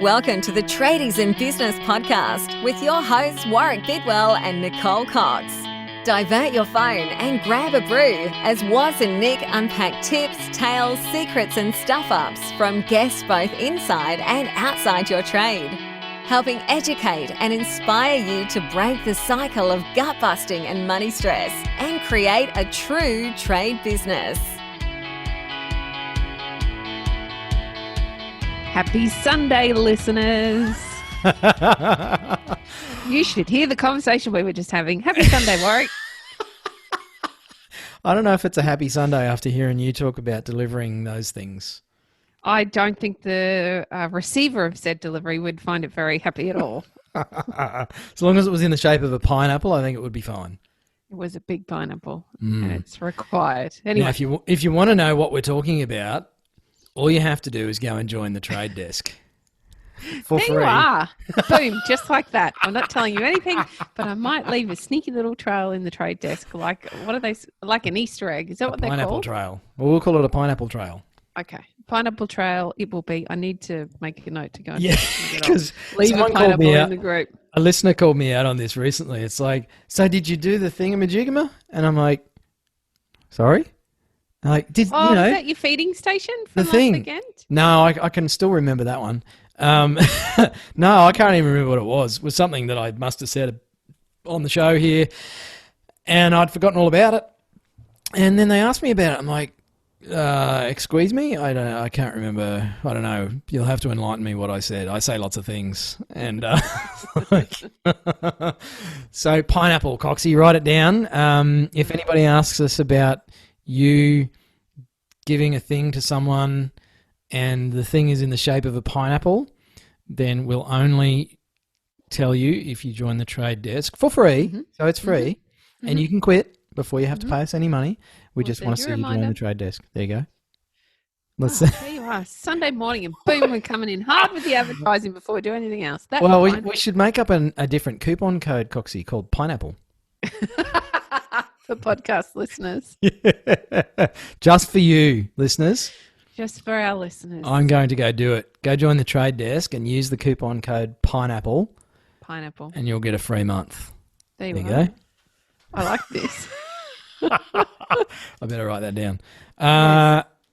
Welcome to the Tradies in Business podcast with your hosts Warwick Bidwell and Nicole Cox. Divert your phone and grab a brew as Waz and Nic unpack tips, tales, secrets and stuff-ups from guests both inside and outside your trade, helping educate and inspire you to break the cycle of gut-busting and money stress and create a true trade business. Happy Sunday, listeners. You should hear the conversation we were just having. Happy Sunday, Warwick. I don't know if it's a happy Sunday after hearing you talk about delivering those things. I don't think the receiver of said delivery would find it very happy at all. As long as it was in the shape of a pineapple, I think it would be fine. It was a big pineapple, and it's required. Anyway, now, if you want to know what we're talking about, all you have to do is go and join the trade desk for there free. you are. Boom, just like that. I'm not telling you anything, but I might leave a sneaky little trail in the trade desk. Like, what are they? Like an Easter egg? Is that what they're called? Pineapple trail. Well, we'll call it a pineapple trail. Okay. Pineapple trail, it will be. I need to make a note to go. Yeah, because leave a pineapple in the group. A listener called me out on this recently. It's like, so did you do the thingamajigama? And I'm like, sorry? Like, is that your feeding station from last weekend? No, I can still remember that one. No, I can't even remember what it was. It was something that I must have said on the show here, and I'd forgotten all about it. And then they asked me about it. I'm like, excuse me? I can't remember. I don't know. You'll have to enlighten me what I said. I say lots of things. And so pineapple, Coxie, write it down. If anybody asks us about you giving a thing to someone and the thing is in the shape of a pineapple, then we'll only tell you if you join the trade desk for free. Mm-hmm. So it's free, mm-hmm. and you can quit before you have to pay us any money. We just want to see you join the trade desk. There you go. There you are. Sunday morning and boom, we're coming in hard with the advertising before we do anything else. We should make up a different coupon code, Coxie, called Pineapple. For podcast listeners. Yeah. Just for you, listeners. Just for our listeners. I'm going to go do it. Go join the trade desk and use the coupon code Pineapple. Pineapple. And you'll get a free month. There you go. I like this. I better write that down.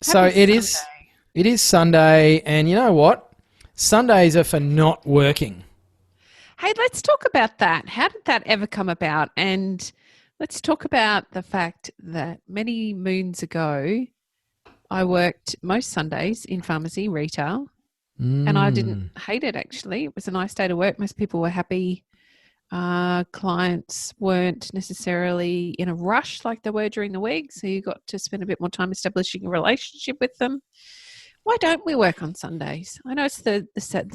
So it is Sunday, and you know what? Sundays are for not working. Hey, let's talk about that. How did that ever come about? And let's talk about the fact that many moons ago, I worked most Sundays in pharmacy retail, and I didn't hate it, actually. It was a nice day to work. Most people were happy. Clients weren't necessarily in a rush like they were during the week, so you got to spend a bit more time establishing a relationship with them. Why don't we work on Sundays? I know it's the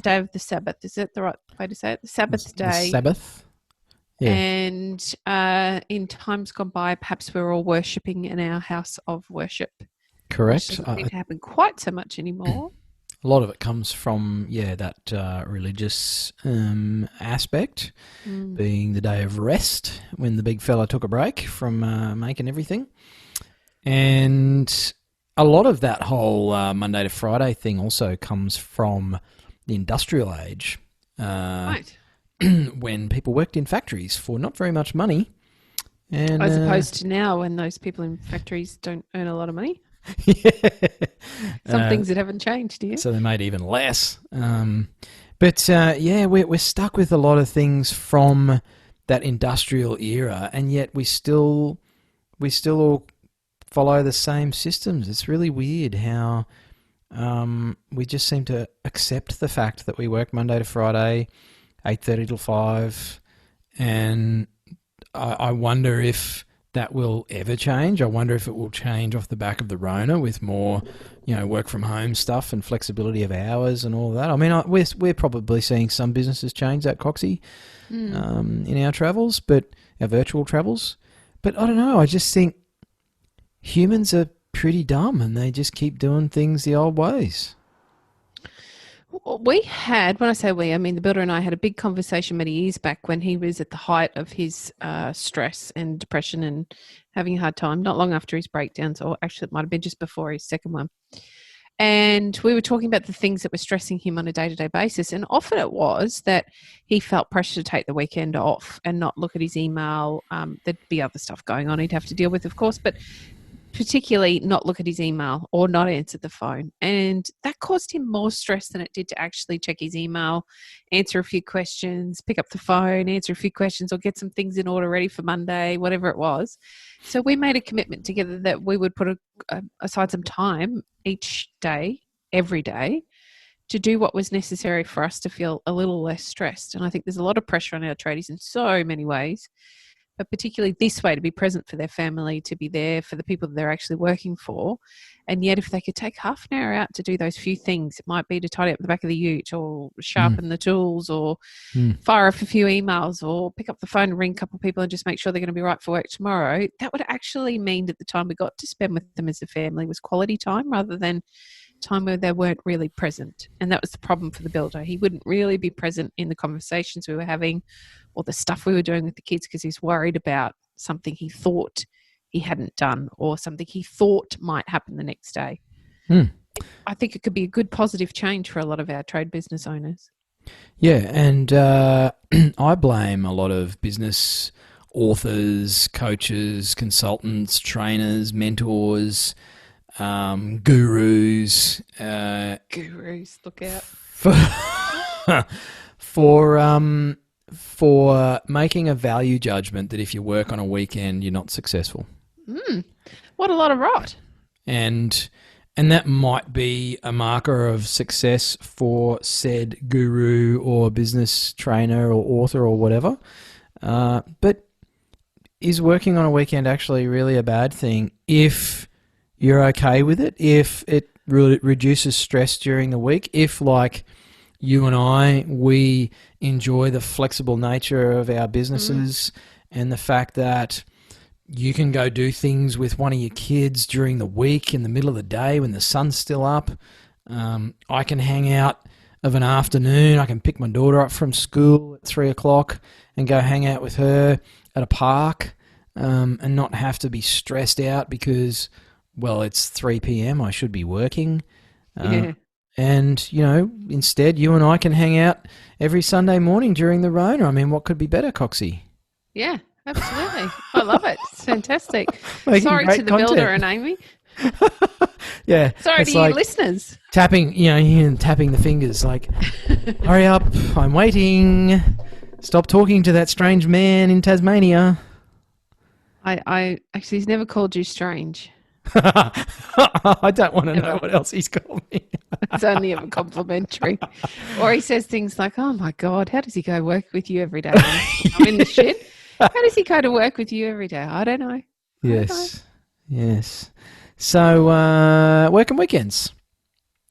day of the Sabbath. Is it the right way to say it? The Sabbath day. The Sabbath. Yeah. And in times gone by, perhaps we're all worshipping in our house of worship. Correct. Which doesn't seem to happen quite so much anymore. A lot of it comes from, that religious aspect, being the day of rest, when the big fella took a break from making everything. And a lot of that whole Monday to Friday thing also comes from the industrial age. Right. When people worked in factories for not very much money. And as opposed to now when those people in factories don't earn a lot of money. Yeah. Some things that haven't changed, do you? So they made even less. We're stuck with a lot of things from that industrial era, and yet we still all follow the same systems. It's really weird how we just seem to accept the fact that we work Monday to Friday, 8:30 till 5, and I wonder if that will ever change. I wonder if it will change off the back of the Rona with more, work from home stuff and flexibility of hours and all that. I mean, we're probably seeing some businesses change that, Coxie, in our travels, but our virtual travels. But I don't know. I just think humans are pretty dumb and they just keep doing things the old ways. We had, when I say we, I mean the builder and I had a big conversation many years back when he was at the height of his stress and depression and having a hard time, not long after his breakdowns, or actually it might have been just before his second one. And we were talking about the things that were stressing him on a day-to-day basis. And often it was that he felt pressure to take the weekend off and not look at his email. There'd be other stuff going on he'd have to deal with, of course, but particularly not look at his email or not answer the phone. And that caused him more stress than it did to actually check his email, answer a few questions, pick up the phone, answer a few questions, or get some things in order ready for Monday, whatever it was. So we made a commitment together that we would put aside some time each day, every day, to do what was necessary for us to feel a little less stressed. And I think there's a lot of pressure on our tradies in so many ways, but particularly this way, to be present for their family, to be there for the people that they're actually working for. And yet if they could take half an hour out to do those few things, it might be to tidy up the back of the ute or sharpen the tools or fire off a few emails or pick up the phone and ring a couple of people and just make sure they're going to be right for work tomorrow. That would actually mean that the time we got to spend with them as a family was quality time rather than time where they weren't really present. And that was the problem for the builder. He wouldn't really be present in the conversations we were having or the stuff we were doing with the kids because he's worried about something he thought he hadn't done or something he thought might happen the next day. I think it could be a good positive change for a lot of our trade business owners. Yeah, and I blame a lot of business authors, coaches, consultants, trainers, mentors, gurus. Gurus, look out. For making a value judgment that if you work on a weekend, you're not successful. What a lot of rot. And that might be a marker of success for said guru or business trainer or author or whatever. But is working on a weekend actually really a bad thing if you're okay with it, if it reduces stress during the week, if, like you and I, we enjoy the flexible nature of our businesses and the fact that you can go do things with one of your kids during the week in the middle of the day when the sun's still up. I can hang out of an afternoon. I can pick my daughter up from school at 3 o'clock and go hang out with her at a park and not have to be stressed out because, well, it's 3 p.m. I should be working. And, you know, instead you and I can hang out every Sunday morning during the Rona. I mean, what could be better, Coxie? Yeah, absolutely. I love it. It's fantastic. Making Sorry great to the content. builder and Amy. Yeah. Sorry it's to like you listeners. tapping the fingers like, hurry up, I'm waiting. Stop talking to that strange man in Tasmania. I actually, he's never called you strange. I don't want to know what else he's called me. It's only ever complimentary. Or he says things like, oh my God, how does he go work with you every day? I'm in the shit. How does he go to work with you every day? I don't know. Yes. So work and weekends.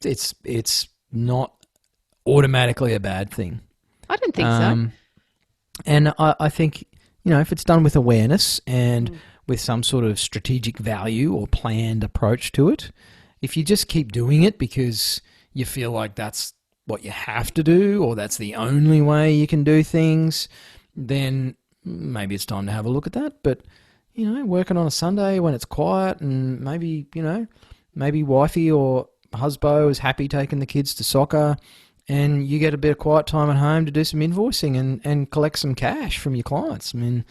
It's not automatically a bad thing. I don't think so. And I think, you know, if it's done with awareness and with some sort of strategic value or planned approach to it, if you just keep doing it because you feel like that's what you have to do or that's the only way you can do things, then maybe it's time to have a look at that. But, you know, working on a Sunday when it's quiet and maybe, you know, maybe wifey or husband is happy taking the kids to soccer and you get a bit of quiet time at home to do some invoicing and collect some cash from your clients. I mean,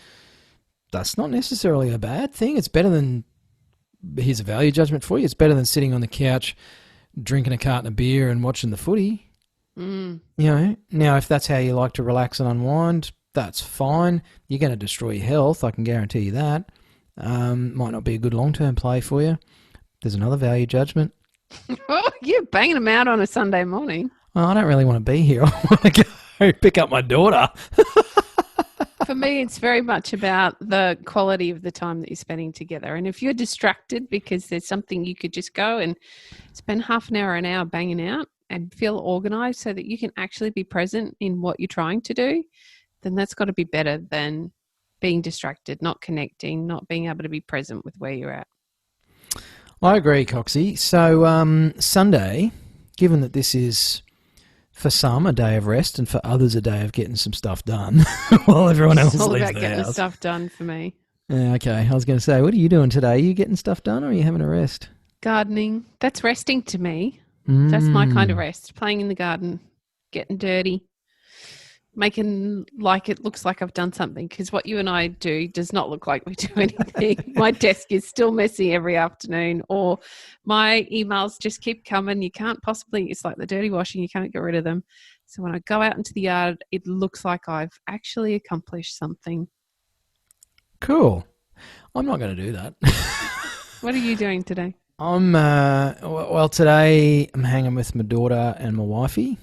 that's not necessarily a bad thing. It's better than, here's a value judgment for you, it's better than sitting on the couch drinking a carton of beer and watching the footy. You know, now if that's how you like to relax and unwind, that's fine. You're going to destroy your health, I can guarantee you that. Might not be a good long-term play for you. There's another value judgment. Oh, you're banging them out on a Sunday morning. Well, I don't really want to be here. I want to go pick up my daughter. For me, it's very much about the quality of the time that you're spending together. And if you're distracted because there's something you could just go and spend half an hour banging out and feel organised so that you can actually be present in what you're trying to do, then that's got to be better than being distracted, not connecting, not being able to be present with where you're at. I agree, Coxie. So Sunday, given that this is for some a day of rest and for others a day of getting some stuff done while everyone else It's all leaves about the getting the house. stuff done for me. Yeah, okay, I was going to say, what are you doing today? Are you getting stuff done or are you having a rest? Gardening, that's resting to me. That's my kind of Mm. rest. Playing in the garden, getting dirty, making like it looks like I've done something, because what you and I do does not look like we do anything. My desk is still messy every afternoon, or my emails just keep coming. You can't possibly, it's like the dirty washing, you can't get rid of them. So when I go out into the yard, it looks like I've actually accomplished something. Cool. I'm not going to do that. What are you doing today? Well, today I'm hanging with my daughter and my wifey.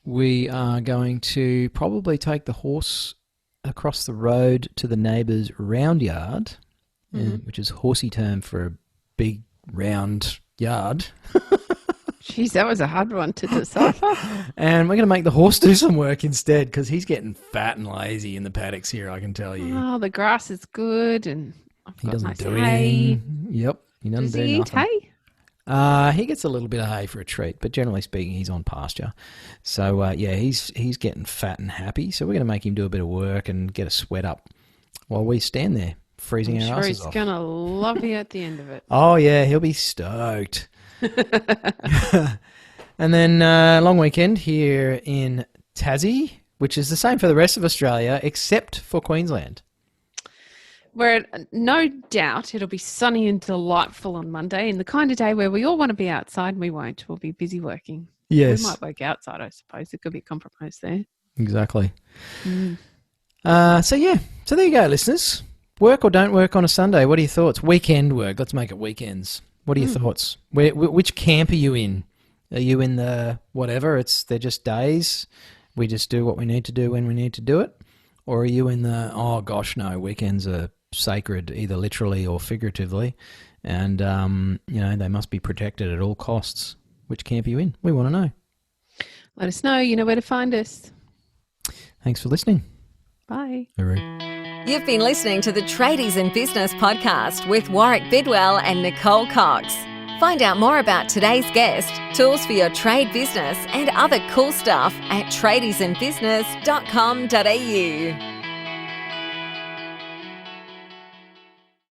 We are going to probably take the horse across the road to the neighbour's round yard, which is horsey term for a big round yard. Jeez, that was a hard one to decipher. And we're going to make the horse do some work instead, because he's getting fat and lazy in the paddocks here, I can tell you. Oh, the grass is good, and I've He got doesn't nice do hay. anything. Yep, he doesn't Does do he eat nothing. hay? He gets a little bit of hay for a treat, but generally speaking, he's on pasture. So, he's getting fat and happy. So we're going to make him do a bit of work and get a sweat up while we stand there freezing I'm our sure asses he's off. going to love you at the end of it. Oh, yeah, he'll be stoked. And then long weekend here in Tassie, which is the same for the rest of Australia, except for Queensland. Where no doubt it'll be sunny and delightful on Monday, and the kind of day where we all want to be outside and we won't. We'll be busy working. Yes. We might work outside, I suppose. There could be a compromise there. Exactly. Mm. So there you go, listeners. Work or don't work on a Sunday. What are your thoughts? Weekend work. Let's make it weekends. What are your thoughts? Which camp are you in? Are you in the whatever? They're just days. We just do what we need to do when we need to do it. Or are you in the, oh gosh, no, weekends are sacred, either literally or figuratively. And, they must be protected at all costs. Which camp are you in? We want to know. Let us know. You know where to find us. Thanks for listening. Bye. Hooroo. You've been listening to the Tradies in Business podcast with Warwick Bidwell and Nicole Cox. Find out more about today's guest, tools for your trade business, and other cool stuff at tradiesinbusiness.com.au.